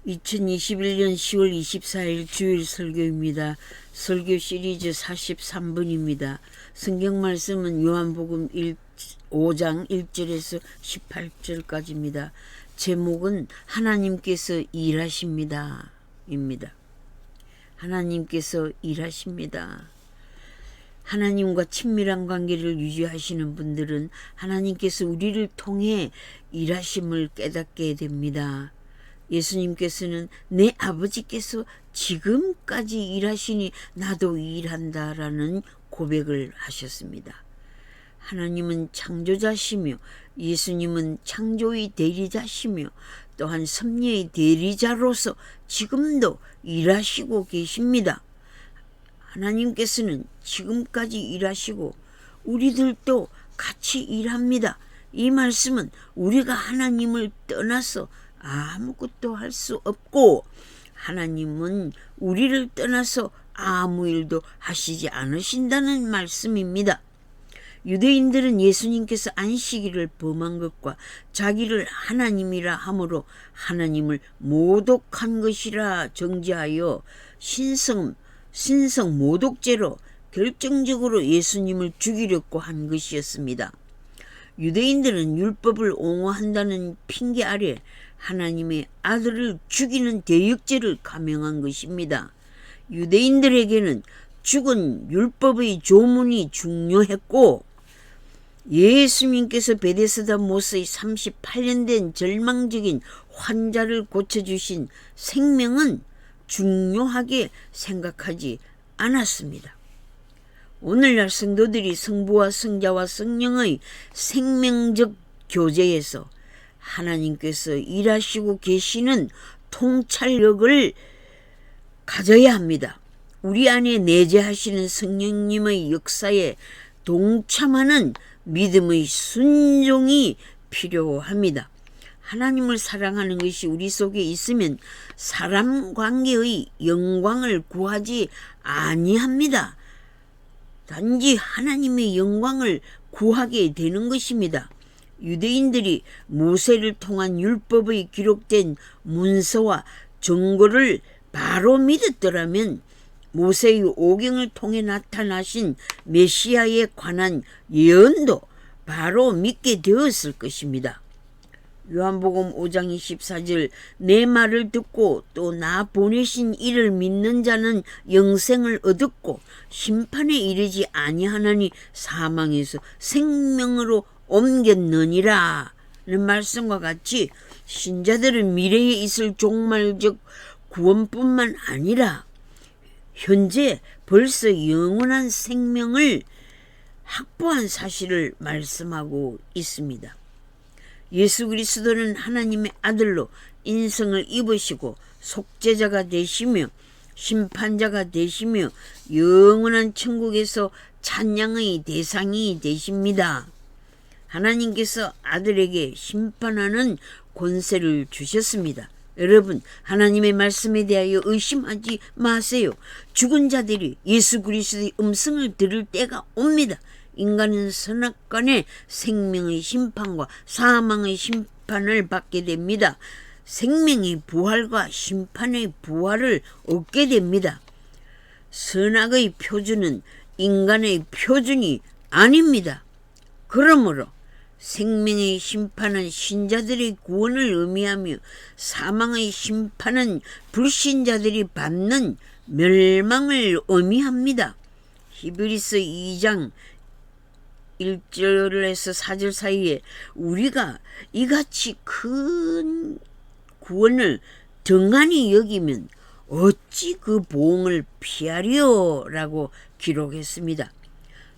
2021년 10월 24일 주일 설교입니다. 설교 시리즈 43번입니다. 성경 말씀은 요한복음 5장 1절에서 18절까지입니다. 제목은 하나님께서 일하십니다. 입니다. 하나님께서 일하십니다. 하나님과 친밀한 관계를 유지하시는 분들은 하나님께서 우리를 통해 일하심을 깨닫게 됩니다. 예수님께서는 내 아버지께서 지금까지 일하시니 나도 일한다라는 고백을 하셨습니다. 하나님은 창조자시며 예수님은 창조의 대리자시며 또한 섭리의 대리자로서 지금도 일하시고 계십니다. 하나님께서는 지금까지 일하시고 우리들도 같이 일합니다. 이 말씀은 우리가 하나님을 떠나서 아무것도 할 수 없고 하나님은 우리를 떠나서 아무 일도 하시지 않으신다는 말씀입니다. 유대인들은 예수님께서 안식일을 범한 것과 자기를 하나님이라 함으로 하나님을 모독한 것이라 정죄하여 신성 모독죄로 결정적으로 예수님을 죽이려고 한 것이었습니다. 유대인들은 율법을 옹호한다는 핑계 아래 하나님의 아들을 죽이는 대역죄를 감행한 것입니다. 유대인들에게는 죽은 율법의 조문이 중요했고 예수님께서 베데스다 못의 38년 된 절망적인 환자를 고쳐주신 생명은 중요하게 생각하지 않았습니다. 오늘날 성도들이 성부와 성자와 성령의 생명적 교제에서 하나님께서 일하시고 계시는 통찰력을 가져야 합니다. 우리 안에 내재하시는 성령님의 역사에 동참하는 믿음의 순종이 필요합니다. 하나님을 사랑하는 것이 우리 속에 있으면 사람 관계의 영광을 구하지 아니합니다. 단지 하나님의 영광을 구하게 되는 것입니다. 유대인들이 모세를 통한 율법의 기록된 문서와 정보를 바로 믿었더라면 모세의 오경을 통해 나타나신 메시아에 관한 예언도 바로 믿게 되었을 것입니다. 요한복음 5장 24절 내 말을 듣고 또 나 보내신 이를 믿는 자는 영생을 얻었고 심판에 이르지 아니하나니 사망에서 생명으로 옮겼느니라 는 말씀과 같이 신자들은 미래에 있을 종말적 구원뿐만 아니라 현재 벌써 영원한 생명을 확보한 사실을 말씀하고 있습니다. 예수 그리스도는 하나님의 아들로 인성을 입으시고 속죄자가 되시며 심판자가 되시며 영원한 천국에서 찬양의 대상이 되십니다. 하나님께서 아들에게 심판하는 권세를 주셨습니다. 여러분, 하나님의 말씀에 대하여 의심하지 마세요. 죽은 자들이 예수 그리스도의 음성을 들을 때가 옵니다. 인간은 선악간의 생명의 심판과 사망의 심판을 받게 됩니다. 생명의 부활과 심판의 부활을 얻게 됩니다. 선악의 표준은 인간의 표준이 아닙니다. 그러므로 생명의 심판은 신자들의 구원을 의미하며 사망의 심판은 불신자들이 받는 멸망을 의미합니다. 히브리서 2장 1절에서 4절 사이에 우리가 이같이 큰 구원을 등한히 여기면 어찌 그 보응을 피하리요라고 기록했습니다.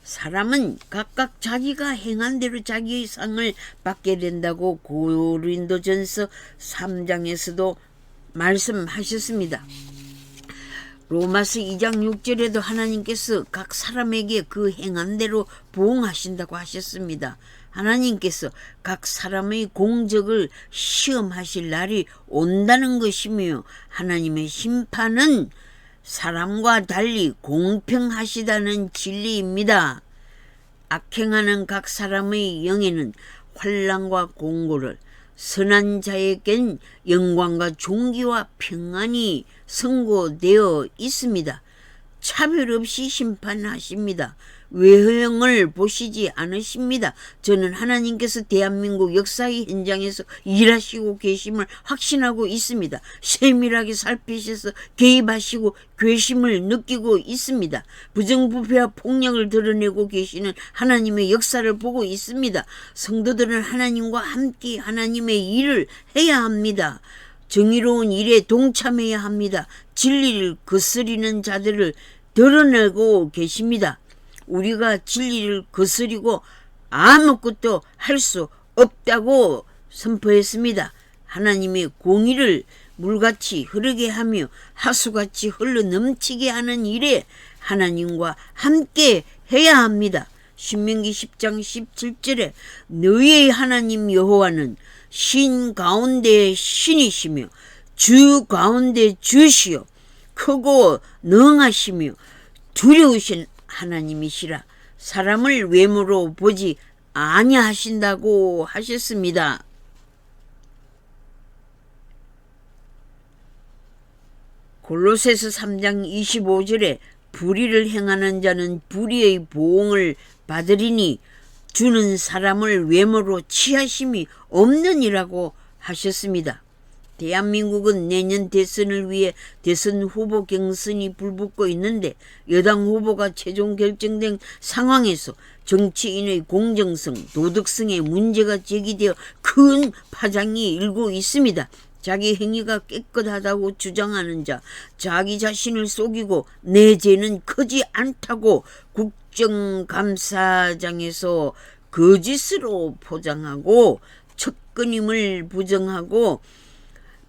사람은 각각 자기가 행한 대로 자기의 상을 받게 된다고 고린도전서 3장에서도 말씀하셨습니다. 로마서 2장 6절에도 하나님께서 각 사람에게 그 행한 대로 보응하신다고 하셨습니다. 하나님께서 각 사람의 공적을 시험하실 날이 온다는 것이며 하나님의 심판은 사람과 달리 공평하시다는 진리입니다. 악행하는 각 사람의 영에는 환난과 공고를, 선한 자에겐 영광과 존귀와 평안이 선고되어 있습니다. 차별 없이 심판하십니다. 외형을 보시지 않으십니다. 저는 하나님께서 대한민국 역사의 현장에서 일하시고 계심을 확신하고 있습니다. 세밀하게 살피셔서 개입하시고 괴심을 느끼고 있습니다. 부정부패와 폭력을 드러내고 계시는 하나님의 역사를 보고 있습니다. 성도들은 하나님과 함께 하나님의 일을 해야 합니다. 정의로운 일에 동참해야 합니다. 진리를 거스리는 자들을 드러내고 계십니다. 우리가 진리를 거스리고 아무것도 할 수 없다고 선포했습니다. 하나님의 공의를 물같이 흐르게 하며 하수같이 흘러 넘치게 하는 일에 하나님과 함께 해야 합니다. 신명기 10장 17절에 너희의 하나님 여호와는 신 가운데 신이시며 주 가운데 주시요 크고 능하시며 두려우신 하나님이시라. 사람을 외모로 보지 아니하신다고 하셨습니다. 골로새서 3장 25절에 불의를 행하는 자는 불의의 보응을 받으리니 주는 사람을 외모로 취하심이 없느니라고 하셨습니다. 대한민국은 내년 대선을 위해 대선 후보 경선이 불붙고 있는데 여당 후보가 최종 결정된 상황에서 정치인의 공정성, 도덕성에 문제가 제기되어 큰 파장이 일고 있습니다. 자기 행위가 깨끗하다고 주장하는 자, 자기 자신을 속이고 내 죄는 크지 않다고 국정감사장에서 거짓으로 포장하고 척근임을 부정하고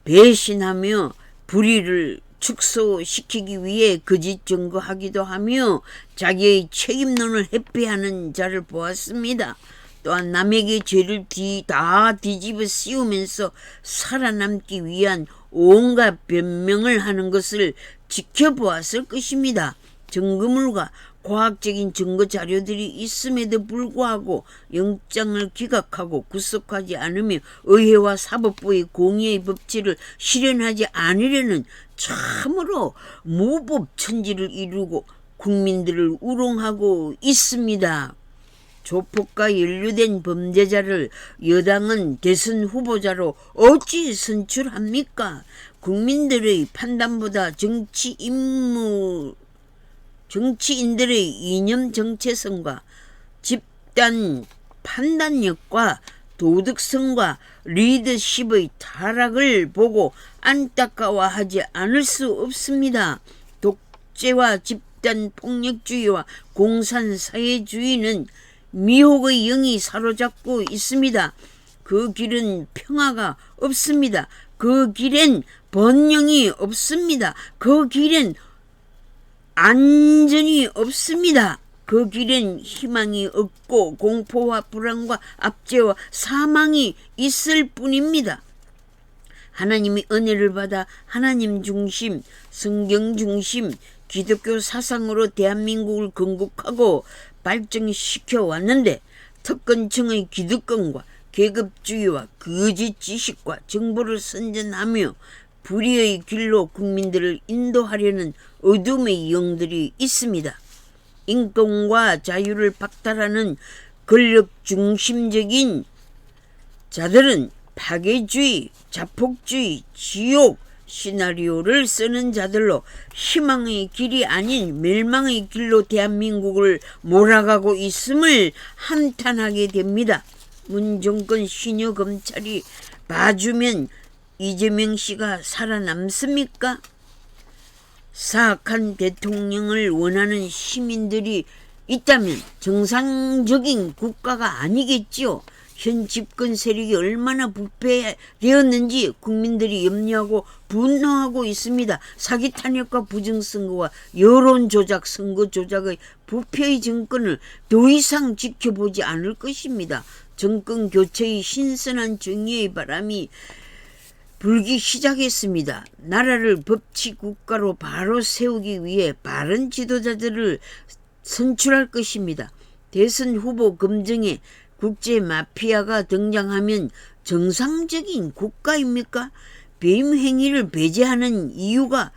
배신하며 불의를 축소시키기 위해 거짓 증거하기도 하며 자기의 책임론을 회피하는 자를 보았습니다. 또한 남에게 죄를 다 뒤집어 씌우면서 살아남기 위한 온갖 변명을 하는 것을 지켜보았을 것입니다. 증거물과 과학적인 증거 자료들이 있음에도 불구하고 영장을 기각하고 구속하지 않으며 의회와 사법부의 공의의 법치를 실현하지 않으려는 참으로 무법천지를 이루고 국민들을 우롱하고 있습니다. 조폭과 연루된 범죄자를 여당은 대선 후보자로 어찌 선출합니까? 국민들의 판단보다 정치인들의 이념 정체성과 집단 판단력과 도덕성과 리더십의 타락을 보고 안타까워하지 않을 수 없습니다. 독재와 집단 폭력주의와 공산사회주의는 미혹의 영이 사로잡고 있습니다. 그 길은 평화가 없습니다. 그 길엔 번영이 없습니다. 그 길엔 안전이 없습니다. 그 길엔 희망이 없고 공포와 불안과 압제와 사망이 있을 뿐입니다. 하나님의 은혜를 받아 하나님 중심, 성경 중심, 기독교 사상으로 대한민국을 건국하고 발전시켜 왔는데 특권층의 기득권과 계급주의와 거짓 지식과 정보를 선전하며 불의의 길로 국민들을 인도하려는 어둠의 영들이 있습니다. 인권과 자유를 박탈하는 권력 중심적인 자들은 파괴주의, 자폭주의, 지옥 시나리오를 쓰는 자들로 희망의 길이 아닌 멸망의 길로 대한민국을 몰아가고 있음을 한탄하게 됩니다. 문정권 신여 검찰이 봐주면 이재명 씨가 살아남습니까? 사악한 대통령을 원하는 시민들이 있다면 정상적인 국가가 아니겠지요. 현 집권 세력이 얼마나 부패되었는지 국민들이 염려하고 분노하고 있습니다. 사기 탄핵과 부정선거와 여론조작, 선거조작의 부패의 정권을 더 이상 지켜보지 않을 것입니다. 정권 교체의 신선한 정의의 바람이 불기 시작했습니다. 나라를 법치국가로 바로 세우기 위해 바른 지도자들을 선출할 것입니다. 대선 후보 검증에 국제 마피아가 등장하면 정상적인 국가입니까? 배임 행위를 배제하는 이유가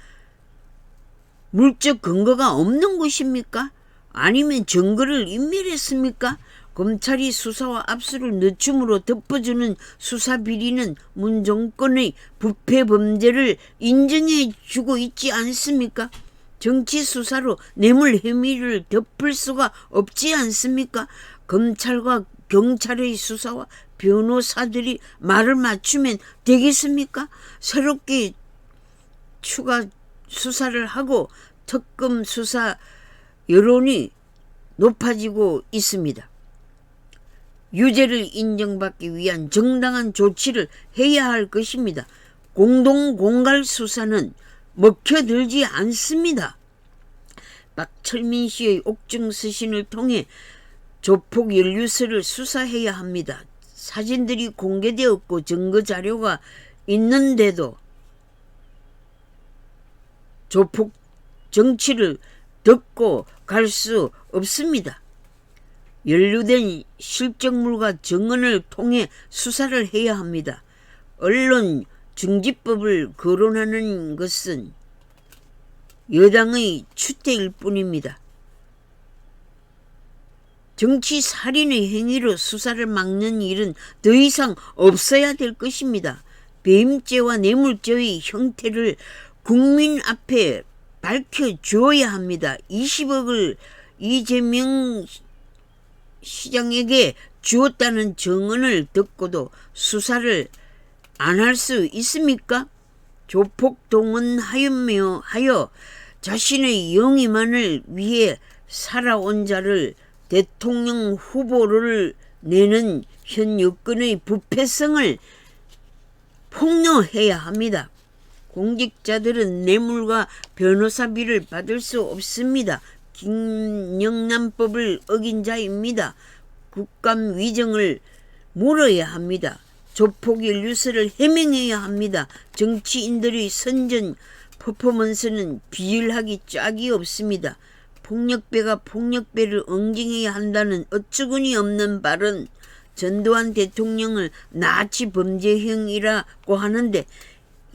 물적 근거가 없는 것입니까? 아니면 증거를 인멸했습니까? 검찰이 수사와 압수를 늦춤으로 덮어주는 수사비리는 문 정권의 부패 범죄를 인정해 주고 있지 않습니까? 정치 수사로 뇌물 혐의를 덮을 수가 없지 않습니까? 검찰과 경찰의 수사와 변호사들이 말을 맞추면 되겠습니까? 새롭게 추가 수사를 하고 특검 수사 여론이 높아지고 있습니다. 유죄를 인정받기 위한 정당한 조치를 해야 할 것입니다. 공동공갈 수사는 먹혀들지 않습니다. 박철민 씨의 옥중 스신을 통해 조폭 연루설을 수사해야 합니다. 사진들이 공개되었고 증거자료가 있는데도 조폭 정치를 듣고 갈 수 없습니다. 연루된 실적물과 증언을 통해 수사를 해야 합니다. 언론 중지법을 거론하는 것은 여당의 추태일 뿐입니다. 정치 살인의 행위로 수사를 막는 일은 더 이상 없어야 될 것입니다. 배임죄와 뇌물죄의 형태를 국민 앞에 밝혀주어야 합니다. 20억을 이재명 시장에게 주었다는 증언을 듣고도 수사를 안 할 수 있습니까? 조폭 동원하여 자신의 영위만을 위해 살아온 자를 대통령 후보를 내는 현 여건의 부패성을 폭로해야 합니다. 공직자들은 뇌물과 변호사비를 받을 수 없습니다. 김영란법을 어긴 자입니다. 국감 위정을 물어야 합니다. 조폭 연루설을 해명해야 합니다. 정치인들의 선전 퍼포먼스는 비일하기 짝이 없습니다. 폭력배가 폭력배를 응징해야 한다는 어처구니 없는 발언, 전두환 대통령을 나치 범죄형이라고 하는데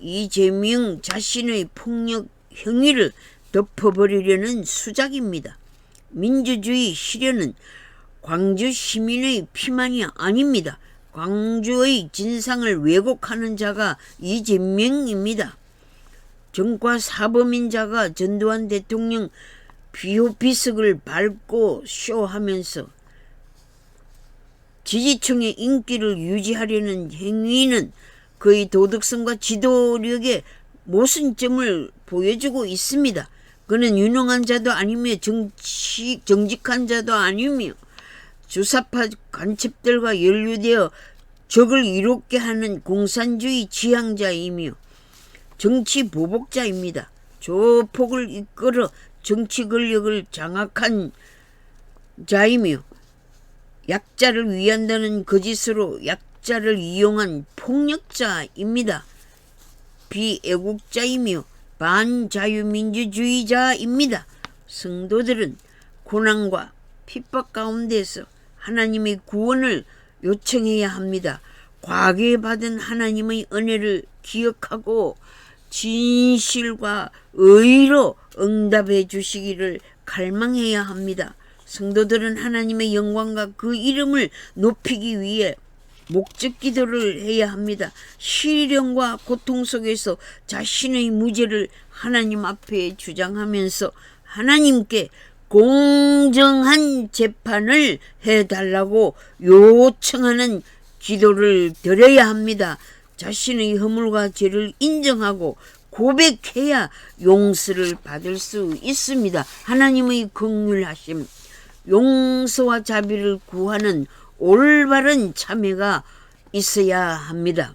이재명 자신의 폭력 행위를 덮어버리려는 수작입니다. 민주주의 실현은 광주 시민의 피만이 아닙니다. 광주의 진상을 왜곡하는 자가 이재명입니다. 정과 사범인 자가 전두환 대통령 비호비석을 밟고 쇼하면서 지지층의 인기를 유지하려는 행위는 그의 도덕성과 지도력의 모순점을 보여주고 있습니다. 그는 유능한 자도 아니며 정직한 자도 아니며 주사파 간첩들과 연루되어 적을 이롭게 하는 공산주의 지향자이며 정치 보복자입니다. 조폭을 이끌어 정치 권력을 장악한 자이며 약자를 위한다는 거짓으로 약자를 이용한 폭력자입니다. 비애국자이며 반자유민주주의자입니다. 성도들은 고난과 핍박 가운데서 하나님의 구원을 요청해야 합니다. 과거에 받은 하나님의 은혜를 기억하고 진실과 의로 응답해 주시기를 갈망해야 합니다. 성도들은 하나님의 영광과 그 이름을 높이기 위해 목적 기도를 해야 합니다. 시련과 고통 속에서 자신의 무죄를 하나님 앞에 주장하면서 하나님께 공정한 재판을 해달라고 요청하는 기도를 드려야 합니다. 자신의 허물과 죄를 인정하고 고백해야 용서를 받을 수 있습니다. 하나님의 긍휼하심, 용서와 자비를 구하는 올바른 참회가 있어야 합니다.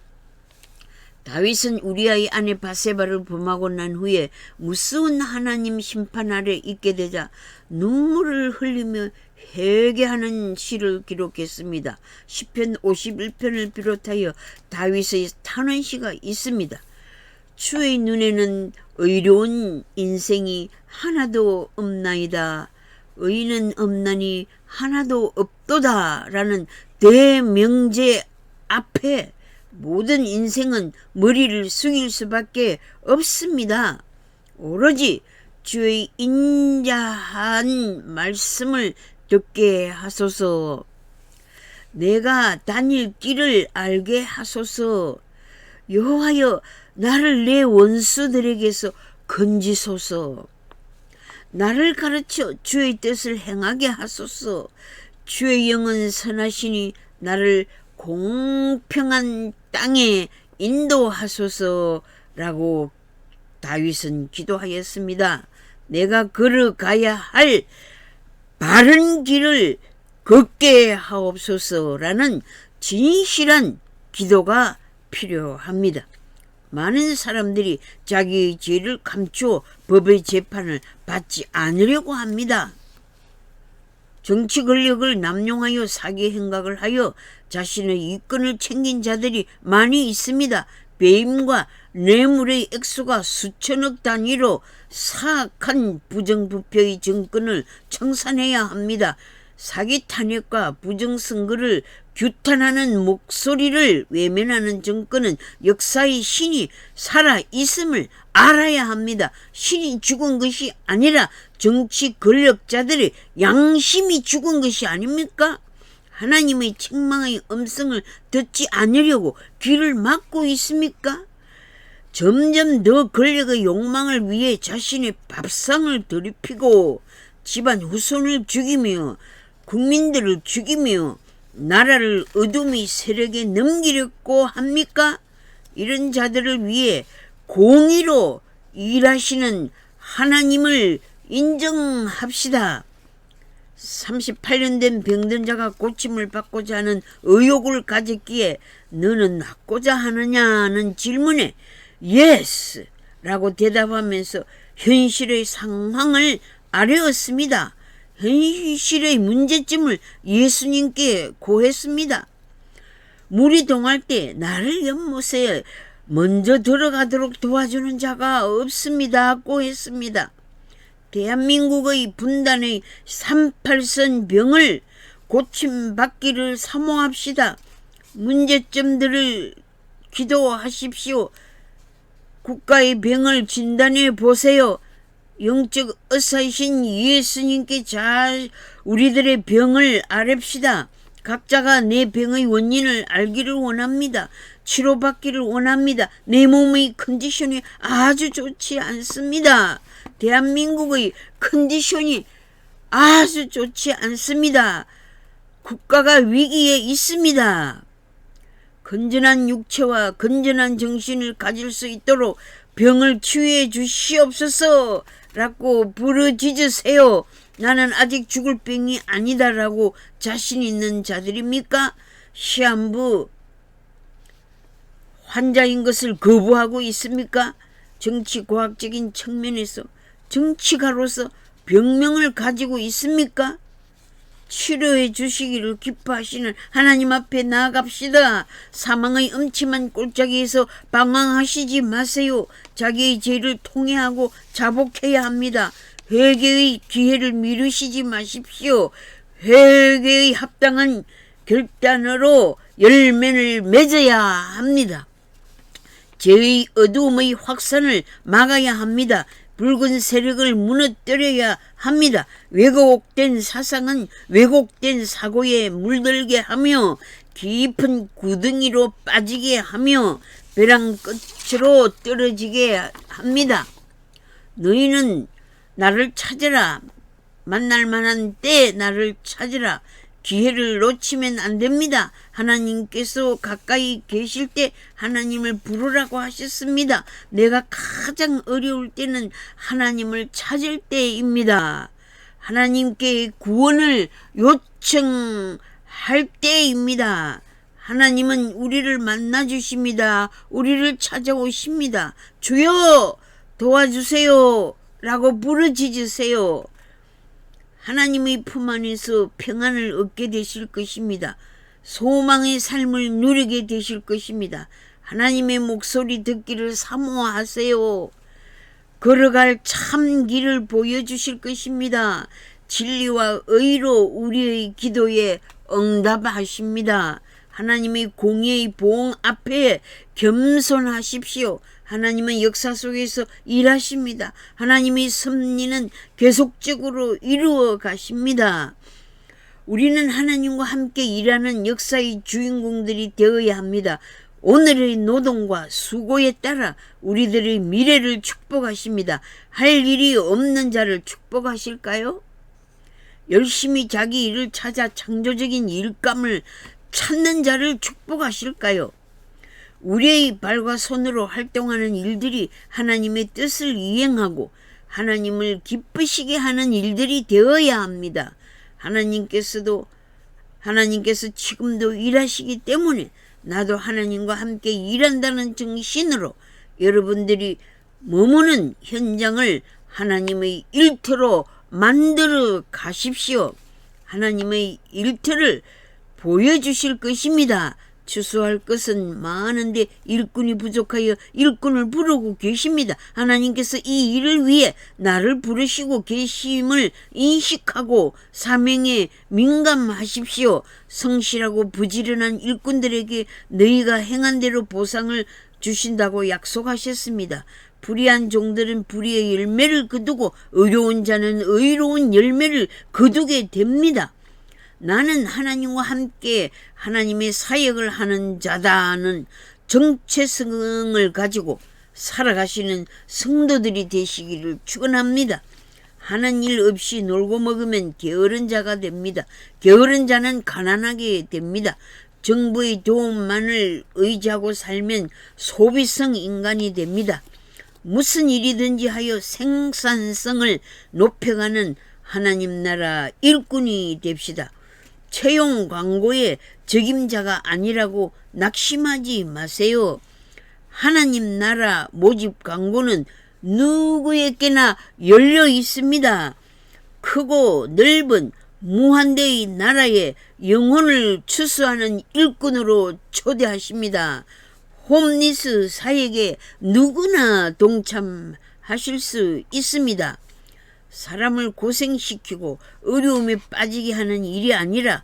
다윗은 우리아의 아내 바세바를 범하고 난 후에 무서운 하나님 심판 아래 있게 되자 눈물을 흘리며 회개하는 시를 기록했습니다. 시편 51편을 비롯하여 다윗의 탄원시가 있습니다. 주의 눈에는 의로운 인생이 하나도 없나이다. 의는 없나니 하나도 없도다 라는 대명제 앞에 모든 인생은 머리를 숙일 수밖에 없습니다. 오로지 주의 인자한 말씀을 듣게 하소서. 내가 다닐 길을 알게 하소서. 여호와여, 나를 내 원수들에게서 건지소서. 나를 가르쳐 주의 뜻을 행하게 하소서. 주의 영은 선하시니 나를 공평한 땅에 인도하소서라고 다윗은 기도하였습니다. 내가 걸어가야 할 바른 길을 걷게 하옵소서라는 진실한 기도가 필요합니다. 많은 사람들이 자기의 죄를 감추어 법의 재판을 받지 않으려고 합니다. 정치 권력을 남용하여 사기 행각을 하여 자신의 이권을 챙긴 자들이 많이 있습니다. 배임과 뇌물의 액수가 수천억 단위로 사악한 부정부패의 정권을 청산해야 합니다. 사기 탄핵과 부정선거를 규탄하는 목소리를 외면하는 정권은 역사의 신이 살아있음을 알아야 합니다. 신이 죽은 것이 아니라 정치 권력자들의 양심이 죽은 것이 아닙니까? 하나님의 책망의 음성을 듣지 않으려고 귀를 막고 있습니까? 점점 더 권력의 욕망을 위해 자신의 밥상을 더럽히고 집안 후손을 죽이며 국민들을 죽이며 나라를 어둠의 세력에 넘기려고 합니까? 이런 자들을 위해 공의로 일하시는 하나님을 인정합시다. 38년 된 병든 자가 고침을 받고자 하는 의욕을 가졌기에 너는 낫고자 하느냐는 질문에 yes 라고 대답하면서 현실의 상황을 아뢰었습니다. 현실의 문제점을 예수님께 고했습니다. 물이 동할 때 나를 연못에 먼저 들어가도록 도와주는 자가 없습니다고 했습니다. 대한민국의 분단의 38선 병을 고침받기를 사모합시다. 문제점들을 기도하십시오. 국가의 병을 진단해 보세요. 영적 의사이신 예수님께 잘 우리들의 병을 아뢰시다. 각자가 내 병의 원인을 알기를 원합니다. 치료받기를 원합니다. 내 몸의 컨디션이 아주 좋지 않습니다. 대한민국의 컨디션이 아주 좋지 않습니다. 국가가 위기에 있습니다. 건전한 육체와 건전한 정신을 가질 수 있도록 병을 치유해 주시옵소서 라고 부르짖으세요. 나는 아직 죽을 병이 아니다라고 자신 있는 자들입니까? 시한부 환자인 것을 거부하고 있습니까? 정치과학적인 측면에서 정치가로서 병명을 가지고 있습니까? 치료해 주시기를 기뻐하시는 하나님 앞에 나아갑시다. 사망의 음침한 골짜기에서 방황하시지 마세요. 자기의 죄를 통회하고 자복해야 합니다. 회개의 기회를 미루시지 마십시오. 회개의 합당한 결단으로 열매를 맺어야 합니다. 죄의 어두움의 확산을 막아야 합니다. 붉은 세력을 무너뜨려야 합니다. 왜곡된 사상은 왜곡된 사고에 물들게 하며 깊은 구덩이로 빠지게 하며 벼랑 끝으로 떨어지게 합니다. 너희는 나를 찾으라. 만날 만한 때에 나를 찾으라. 기회를 놓치면 안 됩니다. 하나님께서 가까이 계실 때 하나님을 부르라고 하셨습니다. 내가 가장 어려울 때는 하나님을 찾을 때입니다. 하나님께 구원을 요청할 때입니다. 하나님은 우리를 만나주십니다. 우리를 찾아오십니다. 주여 도와주세요 라고 부르짖으세요. 하나님의 품 안에서 평안을 얻게 되실 것입니다. 소망의 삶을 누리게 되실 것입니다. 하나님의 목소리 듣기를 사모하세요. 걸어갈 참 길을 보여주실 것입니다. 진리와 의로 우리의 기도에 응답하십니다. 하나님의 공의의 보응 앞에 겸손하십시오. 하나님은 역사 속에서 일하십니다. 하나님의 섭리는 계속적으로 이루어 가십니다. 우리는 하나님과 함께 일하는 역사의 주인공들이 되어야 합니다. 오늘의 노동과 수고에 따라 우리들의 미래를 축복하십니다. 할 일이 없는 자를 축복하실까요? 열심히 자기 일을 찾아 창조적인 일감을 찾는 자를 축복하실까요? 우리의 발과 손으로 활동하는 일들이 하나님의 뜻을 이행하고 하나님을 기쁘시게 하는 일들이 되어야 합니다. 하나님께서 지금도 일하시기 때문에 나도 하나님과 함께 일한다는 정신으로 여러분들이 머무는 현장을 하나님의 일터로 만들어 가십시오. 하나님의 일터를 보여주실 것입니다. 추수할 것은 많은데 일꾼이 부족하여 일꾼을 부르고 계십니다. 하나님께서 이 일을 위해 나를 부르시고 계심을 인식하고 사명에 민감하십시오. 성실하고 부지런한 일꾼들에게 너희가 행한 대로 보상을 주신다고 약속하셨습니다. 불의한 종들은 불의의 열매를 거두고 의로운 자는 의로운 열매를 거두게 됩니다. 나는 하나님과 함께 하나님의 사역을 하는 자다는 정체성을 가지고 살아가시는 성도들이 되시기를 축원합니다. 하는 일 없이 놀고 먹으면 게으른 자가 됩니다. 게으른 자는 가난하게 됩니다. 정부의 도움만을 의지하고 살면 소비성 인간이 됩니다. 무슨 일이든지 하여 생산성을 높여가는 하나님 나라 일꾼이 됩시다. 채용 광고의 적임자가 아니라고 낙심하지 마세요. 하나님 나라 모집 광고는 누구에게나 열려 있습니다. 크고 넓은 무한대의 나라에 영혼을 추수하는 일꾼으로 초대하십니다. 홈리스 사역에 누구나 동참하실 수 있습니다. 사람을 고생시키고 어려움에 빠지게 하는 일이 아니라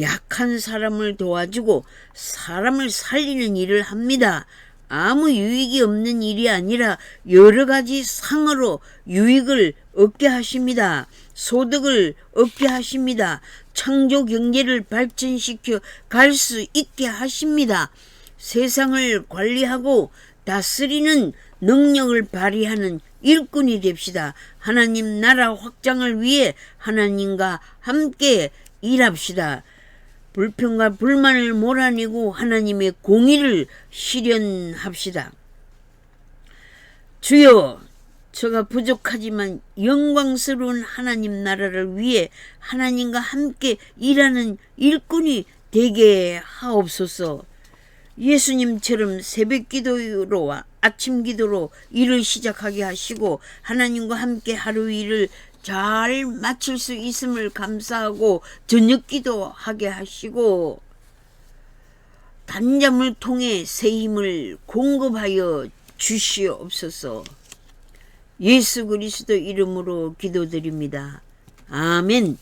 약한 사람을 도와주고 사람을 살리는 일을 합니다. 아무 유익이 없는 일이 아니라 여러 가지 상으로 유익을 얻게 하십니다. 소득을 얻게 하십니다. 창조 경제를 발전시켜 갈 수 있게 하십니다. 세상을 관리하고 다스리는 능력을 발휘하는 일꾼이 됩시다. 하나님 나라 확장을 위해 하나님과 함께 일합시다. 불평과 불만을 몰아내고 하나님의 공의를 실현합시다. 주여, 저가 부족하지만 영광스러운 하나님 나라를 위해 하나님과 함께 일하는 일꾼이 되게 하옵소서. 예수님처럼 새벽 기도로와 아침 기도로 일을 시작하게 하시고 하나님과 함께 하루 일을 잘 마칠 수 있음을 감사하고 저녁 기도하게 하시고 단잠을 통해 새 힘을 공급하여 주시옵소서. 예수 그리스도 이름으로 기도드립니다. 아멘.